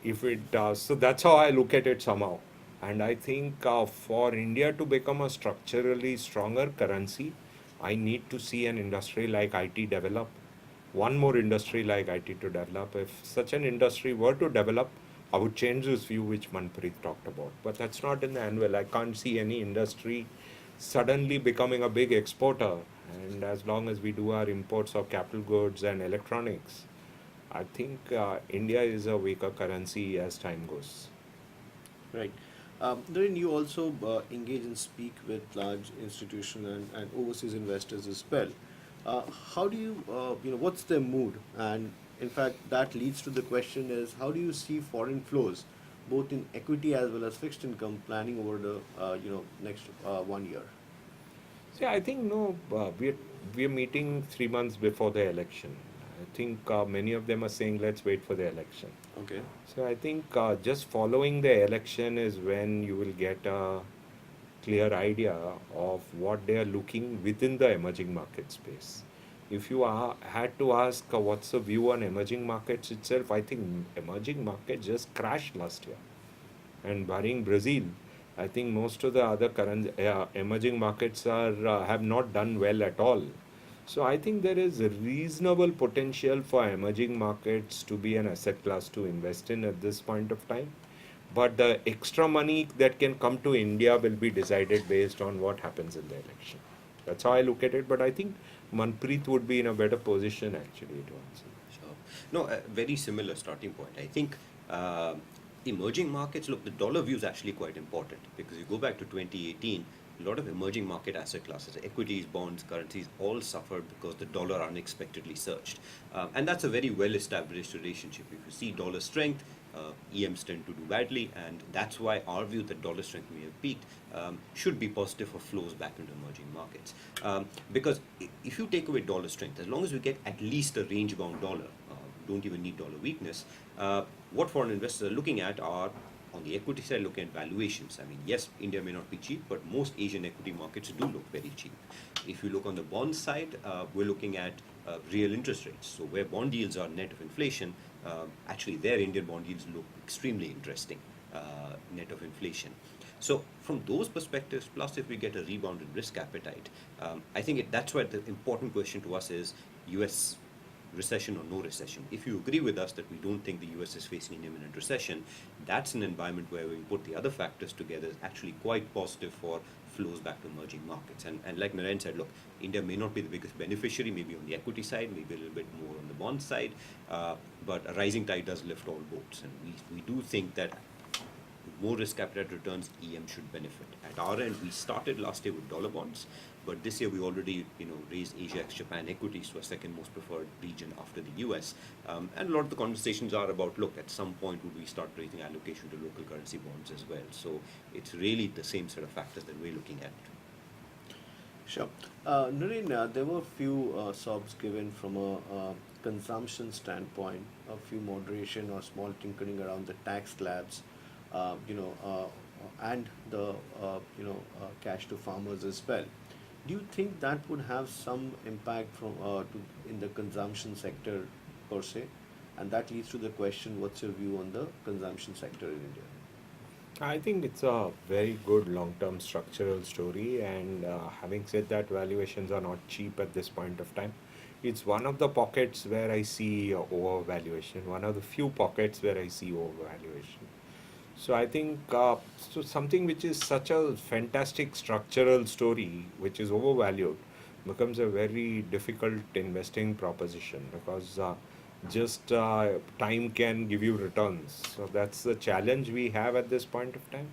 If it does, so that's how I look at it somehow. And I think for India to become a structurally stronger currency, I need to see an industry like IT develop, one more industry like IT to develop. If such an industry were to develop, I would change this view which Manpreet talked about. But that's not in the annual. I can't see any industry suddenly becoming a big exporter. And as long as we do our imports of capital goods and electronics, I think India is a weaker currency as time goes. Right. Then you also engage and speak with large institutional and overseas investors as well. How do you, what's their mood? And in fact, that leads to the question is, how do you see foreign flows, both in equity as well as fixed income, planning over the, next 1 year? See, I think we're meeting 3 months before the election. I think many of them are saying, let's wait for the election. Okay. So I think just following the election is when you will get a clear idea of what they are looking within the emerging market space. If you had to ask what's the view on emerging markets itself, I think emerging markets just crashed last year. And barring Brazil, I think most of the other emerging markets have not done well at all. So I think there is a reasonable potential for emerging markets to be an asset class to invest in at this point of time. But the extra money that can come to India will be decided based on what happens in the election. That's how I look at it. But I think Manpreet would be in a better position actually to answer. Sure. No, a very similar starting point. I think emerging markets, look, the dollar view is actually quite important because you go back to 2018, a lot of emerging market asset classes, equities, bonds, currencies, all suffered because the dollar unexpectedly surged. And that's a very well-established relationship. If you see dollar strength, EMs tend to do badly, and that's why our view that dollar strength may have peaked should be positive for flows back into emerging markets. Because if you take away dollar strength, as long as we get at least a range-bound dollar, don't even need dollar weakness, what foreign investors are looking at are, on the equity side, looking at valuations. I mean, yes, India may not be cheap, but most Asian equity markets do look very cheap. If you look on the bond side, we're looking at real interest rates. So where bond yields are net of inflation, actually their Indian bond yields look extremely interesting, net of inflation. So from those perspectives, plus if we get a rebound in risk appetite, I think that's why the important question to us is US recession or no recession. If you agree with us that we don't think the US is facing an imminent recession, that's an environment where we put the other factors together is actually quite positive for flows back to emerging markets. And like Naren said, look, India may not be the biggest beneficiary, maybe on the equity side, maybe a little bit more on the bond side, but a rising tide does lift all boats. And we do think that more risk appetite returns, EM should benefit. At our end, we started last year with dollar bonds, but this year we already raised Asia ex-Japan equities to a second most preferred region after the US. And a lot of the conversations are about, look, at some point would we start raising allocation to local currency bonds as well. So it's really the same set of factors that we're looking at. Sure. Naren, there were a few sobs given from a consumption standpoint, a few moderation or small tinkering around the tax slabs, and the cash to farmers as well. Do you think that would have some impact in the consumption sector per se? And that leads to the question: what's your view on the consumption sector in India? I think it's a very good long-term structural story, and having said that, valuations are not cheap at this point of time. It's one of the pockets where I see overvaluation, one of the few pockets where I see overvaluation. So I think so something which is such a fantastic structural story, which is overvalued, becomes a very difficult investing proposition because just time can give you returns. So that's the challenge we have at this point of time.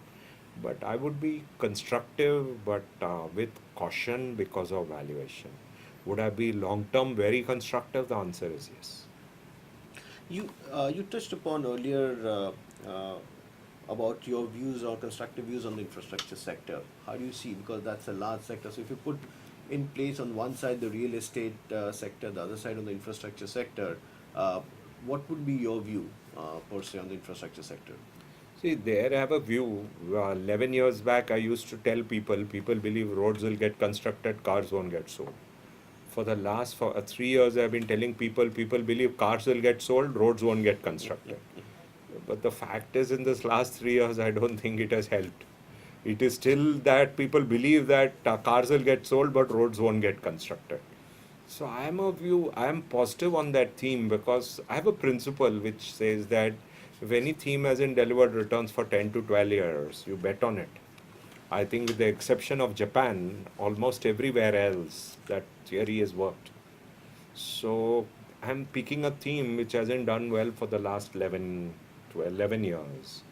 But I would be constructive, but with caution because of valuation. Would I be long term very constructive? The answer is yes. You touched upon earlier about your views or constructive views on the infrastructure sector. How do you see? Because that's a large sector. So if you put in place on one side the real estate sector, the other side on the infrastructure sector, what would be your view per se on the infrastructure sector? See, there I have a view. 11 years back, I used to tell people believe roads will get constructed, cars won't get sold. For the last 3 years, I've been telling people believe cars will get sold, roads won't get constructed. But the fact is, in this last 3 years, I don't think it has helped. It is still that people believe that cars will get sold, but roads won't get constructed. So I am positive on that theme because I have a principle which says that if any theme hasn't delivered returns for 10 to 12 years, you bet on it. I think with the exception of Japan, almost everywhere else, that theory has worked. So I'm picking a theme which hasn't done well for the last 11 to 11 years.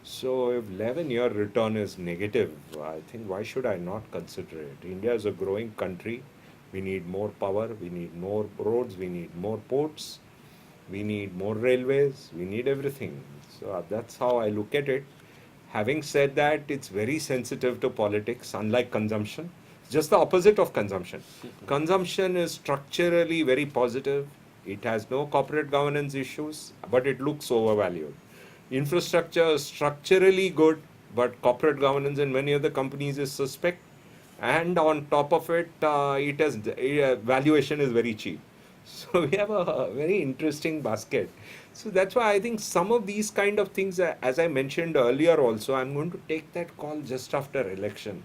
So if 11-year return is negative, I think why should I not consider it? India is a growing country. We need more power, we need more roads, we need more ports, we need more railways, we need everything. So that's how I look at it. Having said that, it's very sensitive to politics, unlike consumption. Just the opposite of consumption. Consumption is structurally very positive. It has no corporate governance issues, but it looks overvalued. Infrastructure is structurally good, but corporate governance in many other companies is suspect. And on top of it, valuation is very cheap. So we have a very interesting basket. So that's why I think some of these kind of things, as I mentioned earlier also, I'm going to take that call just after election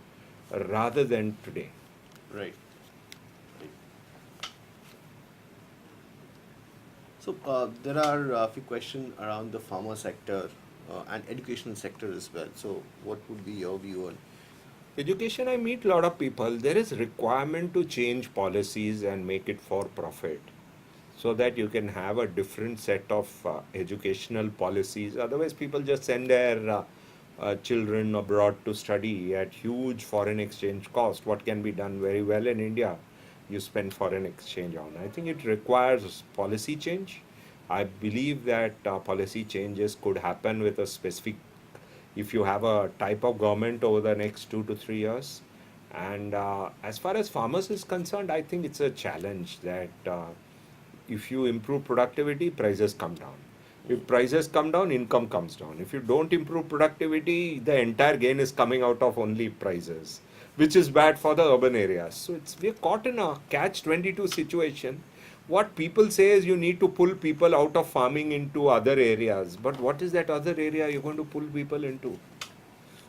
rather than today. Right. So there are a few questions around the pharma sector. and educational sector as well. So what would be your view on? Education, I meet a lot of people. There is requirement to change policies and make it for profit, so that you can have a different set of educational policies. Otherwise, people just send their children abroad to study at huge foreign exchange cost. What can be done very well in India, you spend foreign exchange on. I think it requires policy change. I believe that policy changes could happen with a specific, if you have a type of government over the next 2 to 3 years. And as far as farmers is concerned, I think it's a challenge that if you improve productivity, prices come down. If prices come down, income comes down. If you don't improve productivity, the entire gain is coming out of only prices, which is bad for the urban areas. So we're caught in a catch-22 situation. What people say is you need to pull people out of farming into other areas. But what is that other area you're going to pull people into?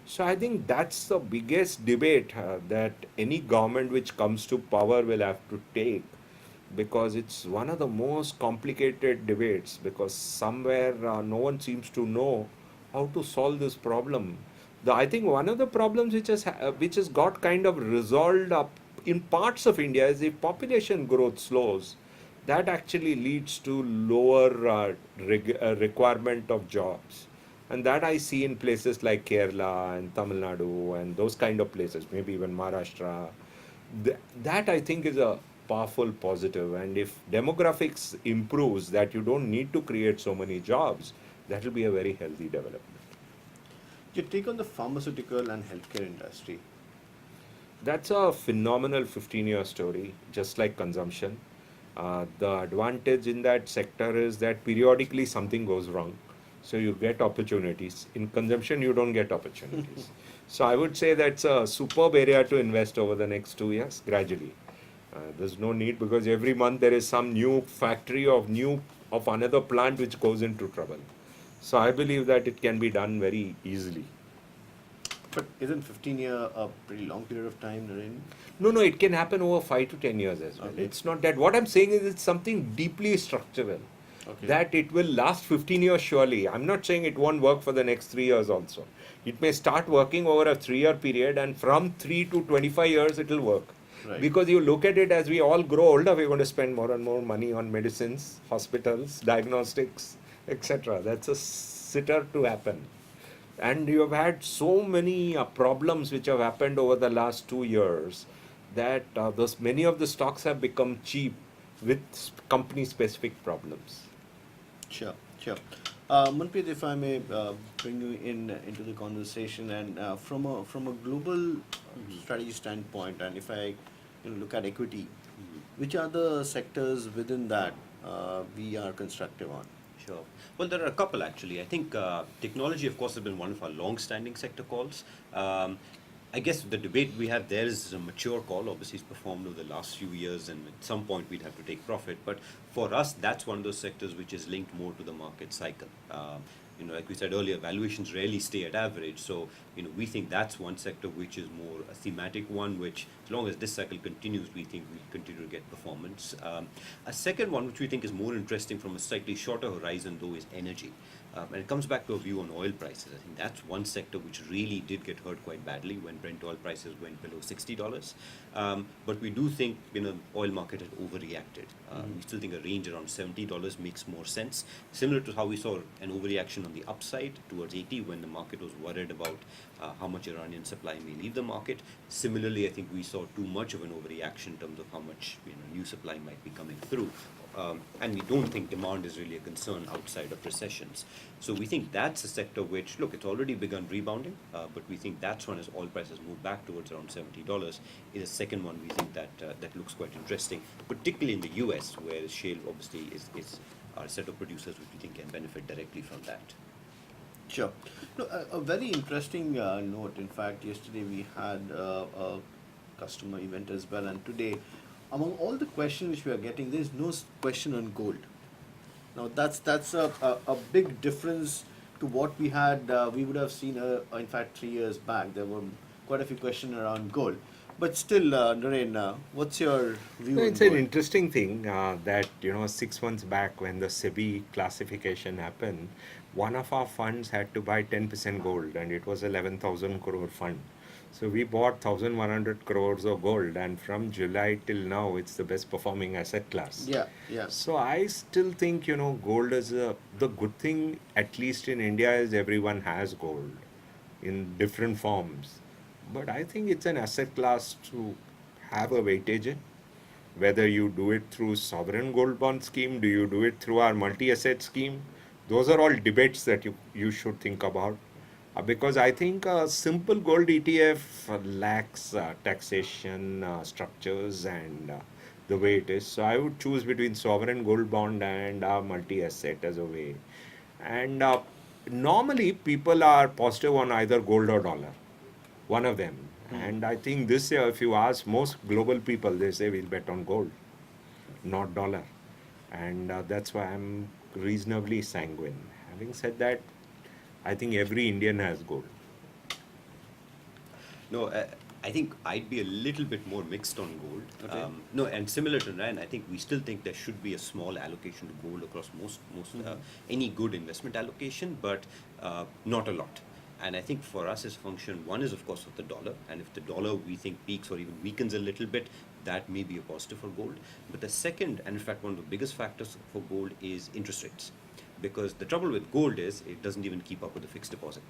So I think that's the biggest debate that any government which comes to power will have to take, because it's one of the most complicated debates, because somewhere no one seems to know how to solve this problem. I think one of the problems which has got kind of resolved up in parts of India is if population growth slows, that actually leads to lower requirement of jobs. And that I see in places like Kerala and Tamil Nadu and those kind of places, maybe even Maharashtra. That I think is a powerful positive. And if demographics improves, that you don't need to create so many jobs, that will be a very healthy development. Your take on the pharmaceutical and healthcare industry? That's a phenomenal 15-year story, just like consumption. The advantage in that sector is that periodically something goes wrong. So you get opportunities. In consumption, you don't get opportunities. So I would say that's a superb area to invest over the next 2 years, gradually. There's no need, because every month there is some new factory of another plant which goes into trouble. So I believe that it can be done very easily. But isn't 15 year a pretty long period of time, Naren? No, it can happen over 5 to 10 years as well. Okay. It's not that. What I'm saying is it's something deeply structural. Okay. That it will last 15 years surely. I'm not saying it won't work for the next 3 years also. It may start working over a 3-year period, and from 3 to 25 years it will work. Right. Because you look at it, as we all grow older, we're going to spend more and more money on medicines, hospitals, diagnostics, etc. That's a sitter to happen. And you have had so many problems which have happened over the last 2 years that many of the stocks have become cheap with company-specific problems. Sure. Manpreet, if I may bring you into the conversation, and from a global strategy standpoint, and if I look at equity, which are the sectors within that we are constructive on? Sure. Well, there are a couple actually. I think technology, of course, has been one of our long-standing sector calls. I guess the debate we have there is a mature call. Obviously, it's performed over the last few years, and at some point we'd have to take profit. But for us, that's one of those sectors which is linked more to the market cycle. Like we said earlier, valuations rarely stay at average. So, we think that's one sector which is more a thematic one, which as long as this cycle continues, we think we'll continue to get performance. A second one, which we think is more interesting from a slightly shorter horizon, though, is energy. And it comes back to a view on oil prices. I think that's one sector which really did get hurt quite badly when Brent oil prices went below $60. But we do think, oil market had overreacted. We still think a range around $70 makes more sense. Similar to how we saw an overreaction on the upside towards 80 when the market was worried about how much Iranian supply may leave the market. Similarly, I think we saw too much of an overreaction in terms of how much new supply might be coming through. And we don't think demand is really a concern outside of recessions. So we think that's a sector which, look, it's already begun rebounding, but we think that's one as oil prices move back towards around $70 is a second one we think that looks quite interesting, particularly in the US, where shale obviously is our set of producers which we think can benefit directly from that. Sure. No, a very interesting note. In fact, yesterday we had a customer event as well, and today, among all the questions which we are getting, there is no question on gold. Now that's a big difference to what we had. We would have seen, in fact, 3 years back. There were quite a few questions around gold. But still, Naren, what's your No, view on it's an gold? interesting thing that 6 months back when the SEBI classification happened, one of our funds had to buy 10% gold, and it was 11,000 crore fund. So we bought 1,100 crores of gold, and from July till now, it's the best performing asset class. Yeah, yeah. So I still think gold is the good thing, at least in India, is everyone has gold in different forms. But I think it's an asset class to have a weightage in. Whether you do it through sovereign gold bond scheme, do you do it through our multi-asset scheme? Those are all debates that you should think about. Because I think a simple gold ETF lacks taxation structures and the way it is. So I would choose between sovereign gold bond and multi-asset as a way. And normally people are positive on either gold or dollar, one of them. And I think this year, if you ask most global people, they say we'll bet on gold, not dollar. And that's why I'm reasonably sanguine. Having said that, I think every Indian has gold. No, I think I'd be a little bit more mixed on gold. Okay. No, and similar to Ryan, I think we still think there should be a small allocation to gold across most any good investment allocation, but not a lot. And I think for us as function, one is of course of the dollar, and if the dollar we think peaks or even weakens a little bit, that may be a positive for gold. But the second, and in fact one of the biggest factors for gold is interest rates, because the trouble with gold is it doesn't even keep up with the fixed deposit.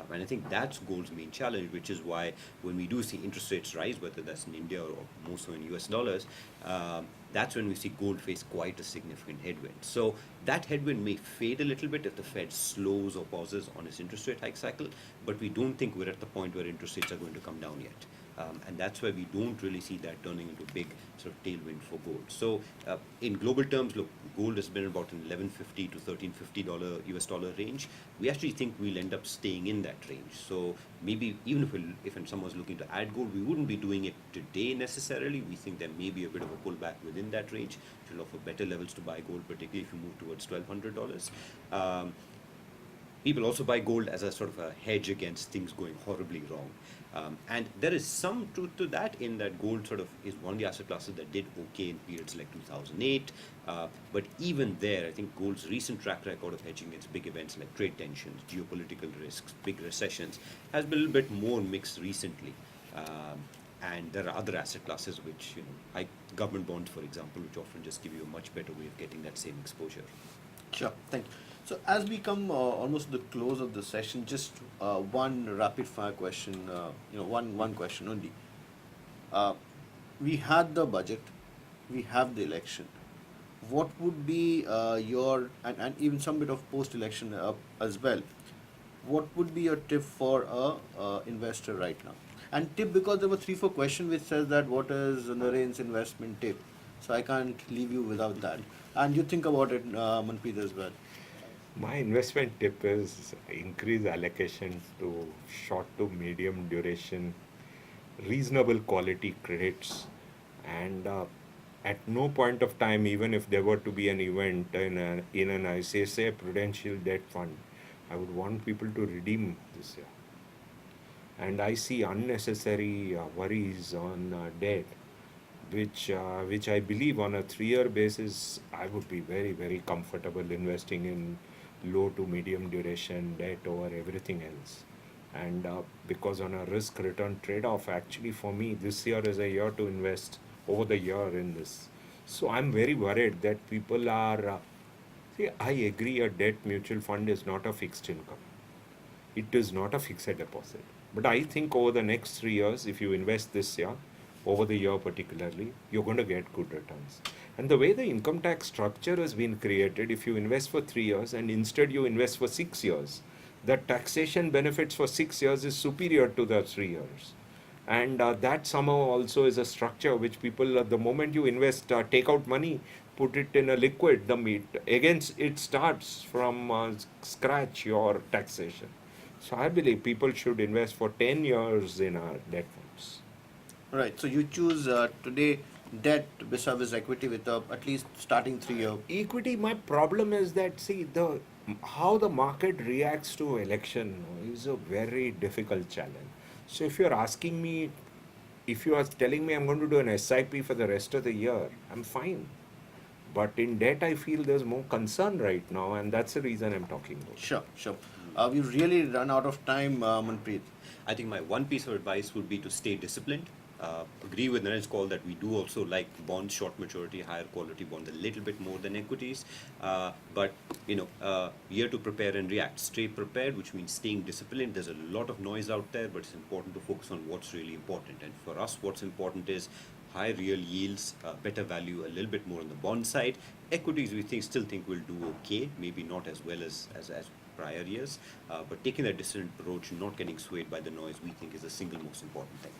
And I think that's gold's main challenge, which is why when we do see interest rates rise, whether that's in India or more so in US dollars, that's when we see gold face quite a significant headwind. So that headwind may fade a little bit if the Fed slows or pauses on its interest rate hike cycle, but we don't think we're at the point where interest rates are going to come down yet. And that's why we don't really see that turning into a big sort of tailwind for gold. So in global terms, look, gold has been about an $11.50 to $13.50 US dollar range. We actually think we'll end up staying in that range. So maybe even if someone's looking to add gold, we wouldn't be doing it today necessarily. We think there may be a bit of a pullback within that range, which will offer better levels to buy gold, particularly if you move towards $1,200. People also buy gold as a sort of a hedge against things going horribly wrong. And there is some truth to that, in that gold sort of is one of the asset classes that did okay in periods like 2008. But even there, I think gold's recent track record of hedging against big events like trade tensions, geopolitical risks, big recessions, has been a little bit more mixed recently. And there are other asset classes which, like government bonds, for example, which often just give you a much better way of getting that same exposure. Sure, thank you. So as we come almost to the close of the session, just one rapid fire question, one question only. We had the budget, we have the election. What would be and even some bit of post-election as well, what would be your tip for a investor right now? And tip, because there were 3-4 questions which says that what is Naren's investment tip? So I can't leave you without that. And you think about it, Manpreet, as well. My investment tip is increase allocation to short to medium duration, reasonable quality credits, and at no point of time, even if there were to be an event in an ICICI Prudential debt fund, I would want people to redeem this year. And I see unnecessary worries on debt, which I believe on a 3-year basis, I would be very, very comfortable investing in low to medium duration debt over everything else. And because on a risk return trade off, actually for me, this year is a year to invest over the year in this. So I'm very worried that people are. See, I agree a debt mutual fund is not a fixed income. It is not a fixed deposit. But I think over the next 3 years, if you invest this year, over the year particularly, you're going to get good returns. And the way the income tax structure has been created, if you invest for 3 years and instead you invest for 6 years, the taxation benefits for 6 years is superior to the 3 years. And that somehow also is a structure which people, the moment you invest, take out money, put it in a liquid, the meat, against it starts from scratch your taxation. So I believe people should invest for 10 years in our debt funds. Right. So you choose today debt vis-a-vis equity with at least starting 3 year. Equity, my problem is that, see, how the market reacts to election is a very difficult challenge. So if you're asking me if you are telling me I'm going to do an SIP for the rest of the year, I'm fine. But in debt, I feel there's more concern right now, and that's the reason I'm talking about. Sure, sure. We've really run out of time, Manpreet. I think my one piece of advice would be to stay disciplined. Agree with Naren's call that we do also like bonds, short maturity, higher quality bonds a little bit more than equities. But year to prepare and react. Stay prepared, which means staying disciplined. There's a lot of noise out there, but it's important to focus on what's really important. And for us, what's important is high real yields, better value, a little bit more on the bond side. Equities, we still think will do okay, maybe not as well as prior years, but taking that disciplined approach, not getting swayed by the noise, we think is the single most important thing.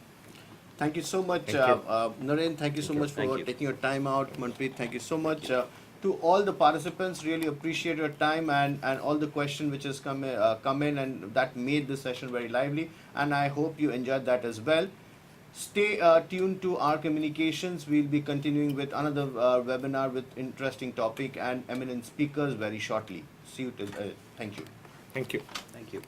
Thank you so much, Thank you. Naren. Thank you so much Thank for you. taking your time out. Manpreet, thank you so much. To all the participants, really appreciate your time and all the question which has come in, and that made the session very lively. And I hope you enjoyed that as well. Stay tuned to our communications. We'll be continuing with another webinar with interesting topic and eminent speakers very shortly. See you till. Thank you. Thank you. Thank you.